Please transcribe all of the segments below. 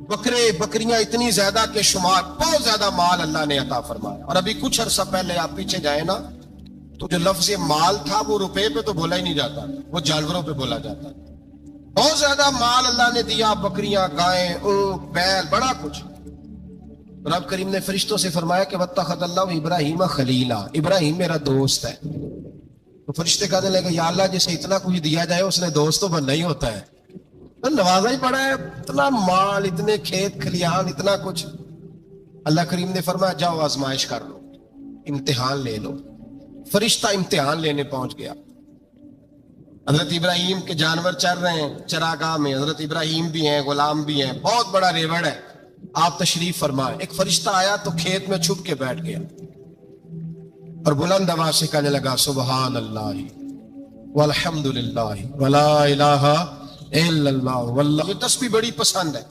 बकरे बकरियां इतनी ज्यादा के शुमार, बहुत ज्यादा माल अल्लाह ने अता फरमाया। और अभी कुछ अरसा पहले आप पीछे जाए ना, तो जो लफ्ज माल था वो रुपए पे तो बोला ही नहीं जाता, वो जानवरों पे बोला जाता। बहुत ज्यादा माल अल्लाह ने दिया, बकरियां, गायें, ऊंट, बैल, बड़ा कुछ। रब करीम ने फरिश्तों से फरमाया कि वत्तखज़ल्लाहु इब्राहीम खलीला, इब्राहिम मेरा दोस्त है। तो फरिश्ते कहने लगे, या अल्लाह जिसे इतना कुछ दिया जाए उसने दोस्त तो बनना ही होता है, तो नवाजा ही पड़ा है, इतना माल, इतने खेत खलियान, इतना कुछ। अल्लाह करीम ने फरमाया जाओ आजमाइश कर लो, इम्तिहान ले लो। फरिश्ता इम्तिहान लेने पहुंच गया। हजरत इब्राहिम के जानवर चर रहे हैं चरागाह में, हजरत इब्राहिम भी हैं, गुलाम भी हैं, बहुत बड़ा रेवड़ है। आप तशरीफ फरमाए। एक फरिश्ता आया तो खेत में छुप के बैठ गया और बुलंद आवाज से कहने लगा, सुबहान अल्लाह वल्हम्दुलिल्लाह वला इलाहा इल्लल्लाह वल्लाह। ये तस्बीह बड़ी पसंद है,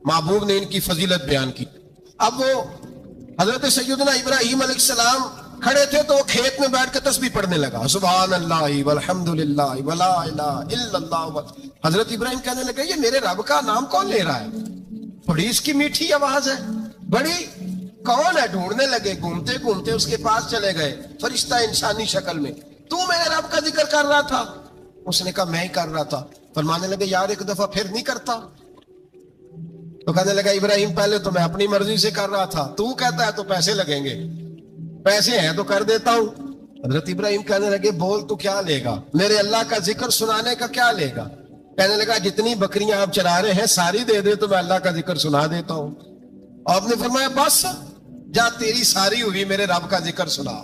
महबूब ने इनकी फजीलत बयान की। अब वो हजरत सैयदना इब्राहिम अलैहिस्सलाम खड़े थे तो वो खेत में बैठ कर तस्बीह पढ़ने लगा, सुबहान अल्लाह वल्हम्दुलिल्लाह वला इलाहा इल्लल्लाह। हजरत इब्राहिम कहने लगे, ये मेरे रब का नाम कौन ले रहा है? बड़ी इसकी मीठी आवाज है, बड़ी, कौन है? ढूंढने लगे, घूमते घूमते उसके पास चले गए। फरिश्ता इंसानी शक्ल में, तू मेरे रब का जिक्र कर रहा था? उसने कहा मैं ही कर रहा था। फरमाने लगे, यार एक दफा फिर नहीं करता? तो कहने लगा, इब्राहिम पहले तो मैं अपनी मर्जी से कर रहा था, तू कहता है तो पैसे लगेंगे, पैसे हैं तो कर देता हूं। हजरत इब्राहिम कहने लगे, बोल तू क्या लेगा? मेरे अल्लाह का जिक्र सुनाने का क्या लेगा? कहने लगा, जितनी बकरियां आप चरा रहे हैं सारी दे दे तो मैं अल्लाह का जिक्र सुना देता हूं। आपने फरमाया, बस जा, तेरी सारी हुई, मेरे रब का जिक्र सुना।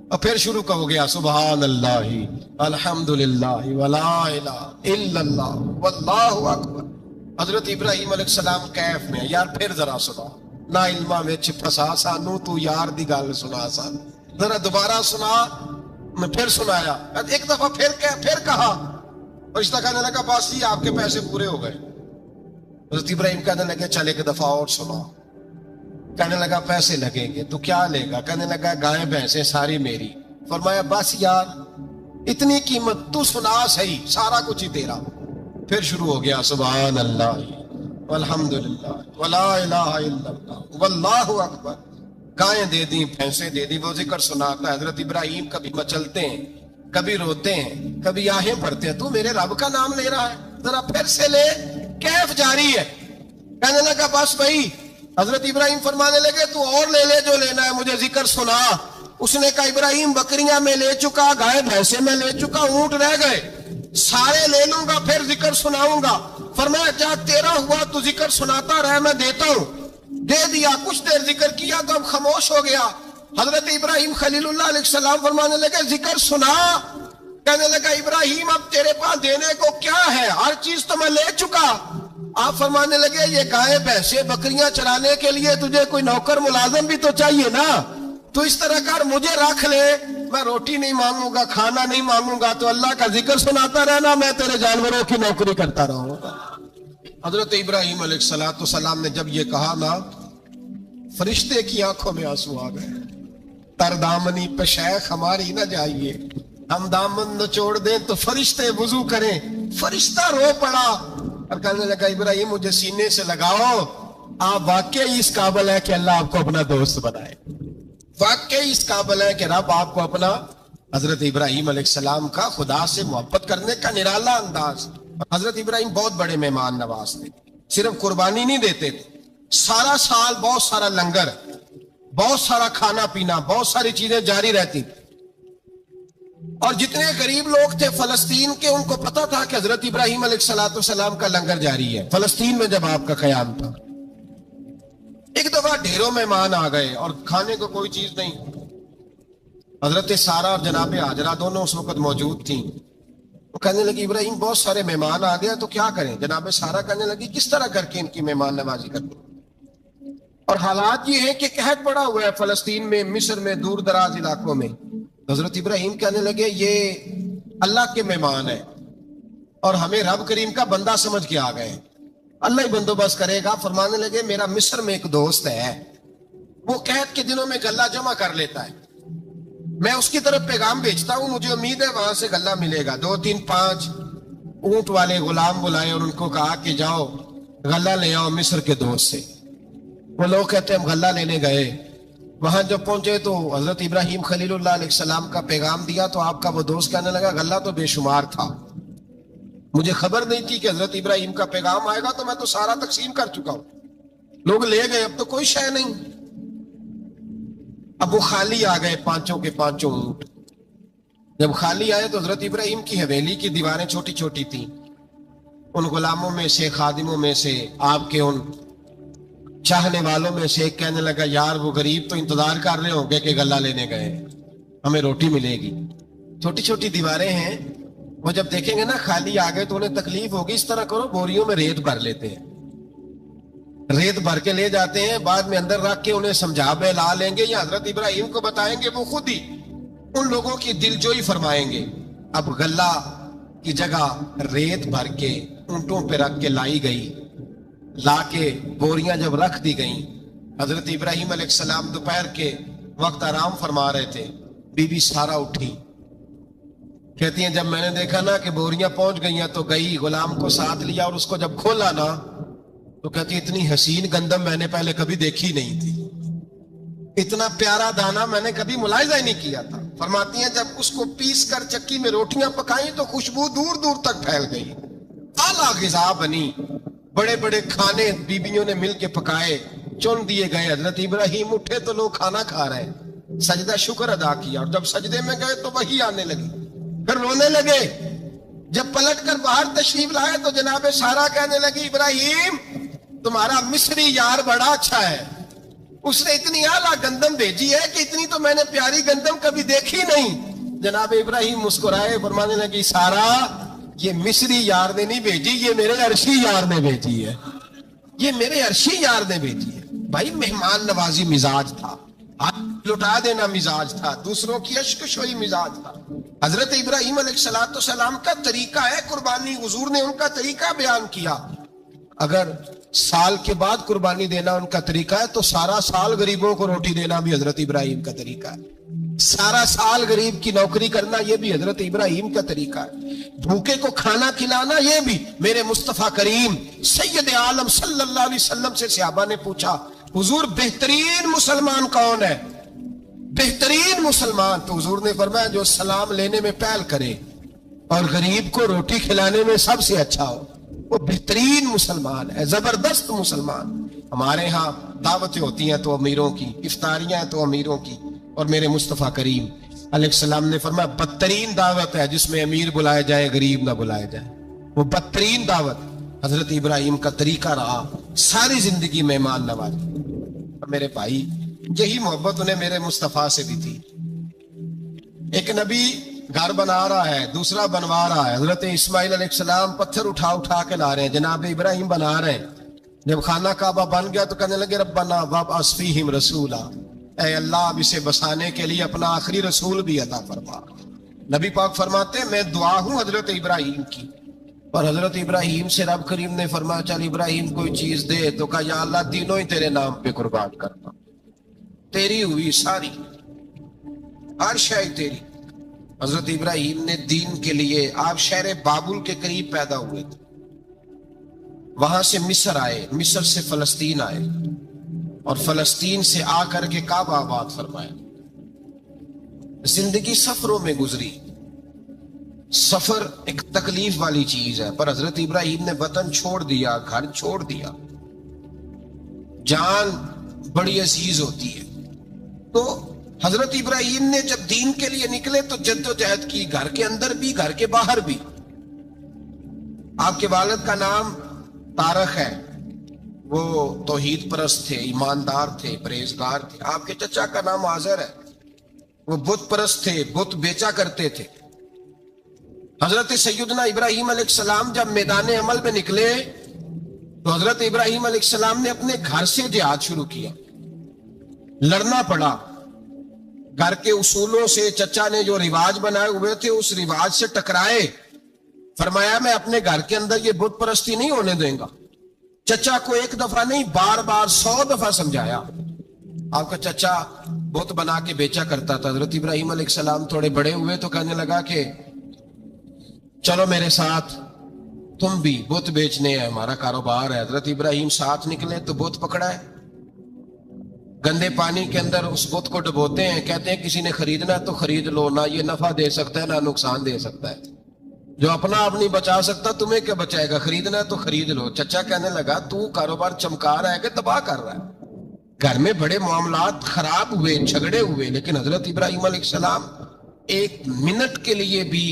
और फिर शुरू हो गया, सुबहान अल्लाह अल्हम्दुलिल्लाह वला इलाहा इल्लल्लाह वल्लाहु अकबर। हजरत इब्राहिम अलैहिस्सलाम कैफ में, यार फिर जरा सुना, ना इल्मा विच फसा सानू, तू यार दी गल सुना सान, जरा दोबारा सुना। मैं फिर सुनाया, एक दफा फिर कहा। फरिश्ता कहने लगा, बस ही आपके पैसे पूरे हो गए। हजरत इब्राहिम कहने लगे, चल एक दफा और सुना। कहने लगा, पैसे लगेंगे, तो क्या लेगा? कहने लगा, गाय भैंसे सारी मेरी। फरमाया, बस यार इतनी कीमत, तू सुना सही, सारा कुछ ही तेरा। फिर शुरू हो गया, सुभान अल्लाह वल्हम्दुलिल्लाह वला इलाहा इल्लल्लाह वल्लाहु अकबर। गायें दे दी, भैंसे दे दी, वो जिक्र सुनाता। हजरत इब्राहिम कभी मचलते हैं, कभी रोते हैं, कभी आहें भरते हैं, तू मेरे रब का नाम ले रहा है, जरा फिर से ले। कैफ जारी है। कहने लगा, बस भाई। हजरत इब्राहिम फरमाने लगे, तू और ले ले जो लेना है, मुझे जिक्र सुना। उसने कहा, इब्राहिम बकरियां में ले चुका, गाय भैंसे में ले चुका, ऊंट रह गए, सारे ले लूंगा, फिर जिक्र सुनाऊंगा। फरमाया, जा तेरा हुआ, तू जिक्र सुनाता रहे, मैं देता हूं। दे दिया, कुछ देर जिक्र किया तो अब खामोश हो गया। हजरत इब्राहिम खलीलुल्लाह अलैहिस्सलाम फरमाने लगे, जिक्र सुना। कहने लगा, इब्राहिम अब तेरे पास देने को क्या है? हर चीज तो मैं ले चुका। आप फरमाने लगे, ये गाय भैंसे बकरियां चराने के लिए तुझे कोई नौकर मुलाजिम भी तो चाहिए ना। तो इस तरह कर, मुझे रख ले, मैं रोटी नहीं मांगूंगा, खाना नहीं मांगूंगा, तो अल्लाह का जिक्र सुनाता रहना, मैं तेरे जानवरों की नौकरी करता रहूंगा। हजरत इब्राहिम अलैहिस्सलाम ने जब ये कहा ना, फरिश्ते की आंखों में आंसू आ गए। तरदामनी पे शेख हमारी ना जाइए, हम दामन निचोड़ दें तो फरिश्ते वुजू करें। फरिश्ता रो पड़ा और कहने लगा, इब्राहिम मुझे सीने से लगाओ, आप वाकई इस काबिल है कि अल्लाह आपको अपना दोस्त बनाए, वाकई इस काबिल है कि रब आपको अपना। हजरत इब्राहिम अलैहिस्सलाम का खुदा से मोहब्बत करने का निराला अंदाज। हजरत इब्राहिम बहुत बड़े मेहमान नवाज थे, सिर्फ कुर्बानी नहीं देते थे, सारा साल बहुत सारा लंगर, बहुत सारा खाना पीना, बहुत सारी चीजें जारी रहती। और जितने गरीब लोग थे फलस्तीन के, उनको पता था कि हजरत इब्राहिम अलैहिस्सलाम का लंगर जारी है। फलस्तीन में जब आपका क़याम था, एक दफा ढेरों मेहमान आ गए और खाने को कोई चीज नहीं। हजरत सारा और जनाब हाजरा दोनों उस वक्त मौजूद थी। वो कहने लगी, इब्राहिम बहुत सारे मेहमान आ गए तो क्या करें? जनाब सारा कहने लगी, किस तरह करके इनकी मेहमान नवाजी करनी? और हालात ये है कि कहत पड़ा हुआ है फलस्तीन में, मिस्र में, दूर दराज इलाकों में। हजरत इब्राहिम कहने लगे, ये अल्लाह के मेहमान है और हमें रब करीम का बंदा समझ के आ गए, अल्लाह ही बंदोबस्त करेगा। फरमाने लगे, मेरा मिस्र में एक दोस्त है, वो कहत के दिनों में गल्ला जमा कर लेता है, मैं उसकी तरफ पैगाम भेजता हूं, मुझे उम्मीद है वहां से गल्ला मिलेगा। 2 3 5 ऊंट वाले गुलाम बुलाए और उनको कहा कि जाओ गल्ला ले आओ मिस्र के दोस्त से। वो लोग कहते हैं हम गल्ला लेने गए, वहां जब पहुंचे तो हजरत इब्राहिम खलीलुल्लाह अलैहिस्सलाम का पैगाम दिया तो आपका वो दोस्त कहने लगा गल्ला तो बेशुमार था, मुझे खबर नहीं थी कि हजरत इब्राहिम का पैगाम आएगा, तो मैं तो सारा तकसीम कर चुका हूं। लोग ले गए, अब तो कोई शय नहीं। अब वो खाली आ गए, पांचों के पांचों ऊंट। जब खाली आए तो हजरत इब्राहिम की हवेली की दीवारें छोटी छोटी थी। उन गुलामों में से, खादिमों में से, आपके उन चाहने वालों में से एक कहने लगा यार वो गरीब तो इंतजार कर रहे होंगे कि गल्ला लेने गए, हमें रोटी मिलेगी। छोटी छोटी दीवारें हैं, वो जब देखेंगे ना खाली आ गए तो उन्हें तकलीफ होगी। इस तरह करो, बोरियों में रेत भर लेते हैं, रेत भर के ले जाते हैं, बाद में अंदर रख के उन्हें समझा बहला लेंगे या हजरत इब्राहिम को बताएंगे, वो खुद ही उन लोगों की दिलजोई फरमाएंगे। अब गल्ला की जगह रेत भर के ऊंटों पे रख के लाई गई। लाके बोरियां जब रख दी गई, हजरत इब्राहिम अलैहिस्सलाम दोपहर के वक्त आराम फरमा रहे थे। बीबी सारा उठी, कहती हैं जब मैंने देखा ना कि बोरियां पहुंच गई हैं तो गई, गुलाम को साथ लिया और उसको जब खोला ना तो कहती इतनी हसीन गंदम मैंने पहले कभी देखी नहीं थी, इतना प्यारा दाना मैंने कभी मुलाहिजा ही नहीं किया था। फरमाती हैं जब उसको पीस कर चक्की में रोटियां पकाई तो खुशबू दूर दूर तक फैल गई, आला गिज़ा बनी। बड़े बड़े खाने बीबियों ने मिलके पकाए, चुन दिए गए। हजरत इब्राहिम उठे तो लोग खाना खा रहे, सजदा शुक्र अदा किया, और जब सजदे में गए तो वही आने लगी, फिर रोने लगे। जब पलट कर बाहर तशरीफ लाए तो जनाबे सारा कहने लगी इब्राहिम तुम्हारा मिस्री यार बड़ा अच्छा है, उसने इतनी आला गंदम भेजी है कि इतनी तो मैंने प्यारी गंदम कभी देखी नहीं। जनाब इब्राहिम मुस्कुराए, फरमाने लगी सारा ये मिस्री यार ने नहीं भेजी, ये मेरे अर्शी यार ने भेजी है, ये मेरे अर्शी यार ने भेजी है। भाई मेहमान नवाजी मिजाज था, हाथ लुटा देना मिजाज था, दूसरों की अश्कशोई मिजाज था। हजरत इब्राहिम अलैहिस्सलाम का तरीका है कुर्बानी, हुजूर ने उनका तरीका बयान किया। अगर साल के बाद कुर्बानी देना उनका तरीका है तो सारा साल गरीबों को रोटी देना भी हजरत इब्राहिम का तरीका है। सारा साल गरीब की नौकरी करना यह भी हजरत इब्राहिम का तरीका है। भूखे को खाना खिलाना यह भी मेरे मुस्तफा करीम सैयद आलम सल्लल्लाहु अलैहि वसल्लम से सहाबा ने पूछा हुजूर बेहतरीन मुसलमान कौन है, बेहतरीन मुसलमान? तो हुजूर ने फरमाया जो सलाम लेने में पहल करे और गरीब को रोटी खिलाने में सबसे अच्छा हो, वो बेहतरीन मुसलमान है, जबरदस्त मुसलमान। हमारे यहाँ दावतें होती हैं तो अमीरों की, इफ्तारियां हैं तो अमीरों की, और मेरे मुस्तफ़ा करीम अलैहिस्सलाम ने फरमाया बदतरीन दावत है जिसमें अमीर बुलाया जाए गरीब ना बुलाया जाए। वो बदतरीन दावत हजरत इब्राहिम का तरीका रहा, सारी जिंदगी मेहमान नवाजी। मेरे भाई यही मोहब्बत उन्हें मेरे मुस्तफ़ा से भी थी। एक नबी घर बना रहा है, दूसरा बनवा रहा है। हजरत इस्माइल अलैहिस्सलाम पत्थर उठा उठा के ला रहे हैं, जनाब इब्राहिम बना रहे हैं। जब खाना काबा बन गया तो कहने लगे रब्बना वब्अस फीहिम रसूला, ऐ अल्लाह अब इसे बसाने के लिए अपना आखिरी रसूल भी अता फरमा। नबी पाक फरमाते मैं दुआ हूं हजरत इब्राहिम की। और हजरत इब्राहिम से रब करीम ने फरमाया चल इब्राहिम कोई चीज दे, तो कहा या अल्लाह तीनों ही तेरे नाम पे कुर्बान करता, तेरी हुई सारी, हर शय तेरी। हजरत इब्राहिम ने दीन के लिए, आप शहर बाबुल के करीब पैदा हुए थे, वहां से मिस्र आए, मिस्र से फलस्तीन आए और फलस्तीन से आकर के काबा आबाद फरमाया। जिंदगी सफरों में गुजरी। सफर एक तकलीफ वाली चीज है, पर हजरत इब्राहिम ने वतन छोड़ दिया, घर छोड़ दिया। जान बड़ी अजीज होती है, तो हजरत इब्राहिम ने जब दीन के लिए निकले तो जद्दोजहद की, घर के अंदर भी घर के बाहर भी। आपके वालिद का नाम तारक है, वो तौहीद परस्त थे, ईमानदार थे, परहेजगार थे। आपके चचा का नाम आजर है, वो बुत परस्त थे, बुत बेचा करते थे। हजरत सैयदना इब्राहिम अलैहिस्सलाम जब मैदान अमल में निकले तो हजरत इब्राहिम अलैहिस्सलाम ने अपने घर से जिहाद शुरू किया। लड़ना पड़ा, घर के उसूलों से, चचा ने जो रिवाज बनाए हुए थे उस रिवाज से टकराए। फरमाया मैं अपने घर के अंदर ये बुत परस्ती नहीं होने देंगे। चचा को एक दफा नहीं बार बार 100 दफा समझाया। आपका चचा बुत बना के बेचा करता था। हजरत इब्राहिम अलैहिस्सलाम थोड़े बड़े हुए तो कहने लगा कि चलो मेरे साथ तुम भी बुत बेचने है, हमारा कारोबार है। हजरत इब्राहिम साथ निकले तो बुत पकड़ा है, गंदे पानी के अंदर उस बुत को डुबोते हैं, कहते हैं किसी ने खरीदना है तो खरीद लो, ना ये नफा दे सकता है ना नुकसान दे सकता है। जो अपना आप नहीं बचा सकता तुम्हें क्या बचाएगा, खरीदना है तो खरीद लो। चचा कहने लगा तू कारोबार चमका रहा है कि तबाह कर रहा है। घर में बड़े मामलात खराब हुए, झगड़े हुए, लेकिन हजरत इब्राहिम अलैहिस्सलाम एक मिनट के लिए भी